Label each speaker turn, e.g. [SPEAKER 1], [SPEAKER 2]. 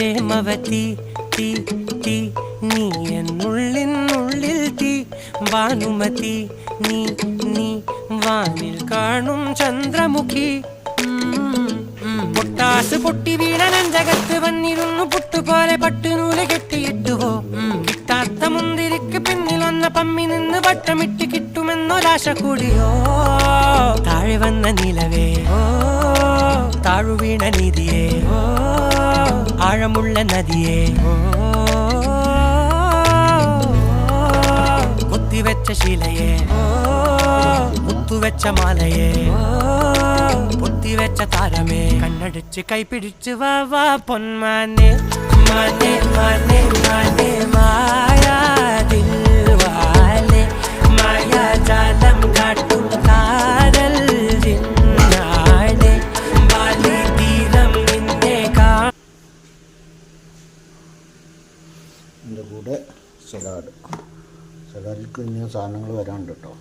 [SPEAKER 1] പ്രേമവതി തീ തീ നീ എന്നുള്ളിനുള്ളിൽ തീ ഭാനുമതി നീ നീ വാനിൽ കാണും ചന്ദ്രമുഖി പൊട്ടാസ് പൊട്ടി വീണൻ ജഗത്ത് വന്നിരുന്നു പുട്ടുപോലെ പട്ടുനൂല് കെട്ടിയിട്ടുവോ കിട്ടാത്ത മുന്തിരിക്ക് പിന്നിൽ വന്ന പമ്മി നിന്ന് വട്ടമിട്ട് കിട്ടുമെന്നൊരാശ കൂടിയോ താഴെ വന്ന നിലവേ താഴു വീണ നിധിയേ ആഴമുള്ള നദിയേ കൊത്തിവെച്ച ശിലയേ മുത്തുവെച്ച മാലയേ പൊത്തിവെച്ച താരമേ കണ്ണടിച്ച് കൈപിടിച്ച് വാ വാ പൊന്മാനെ മാനെ മാനെ മാനെ മായാതിൽവാലെ മായാജാലം കാട്ടും കാതൽ ജിന്നാലെ ബാലി തീരം നിന്നെ
[SPEAKER 2] എൻ്റെ കൂടെ സലാഡ് സലാഡിലേക്ക് ഇനി സാധനങ്ങൾ വരാനുണ്ട് കേട്ടോ.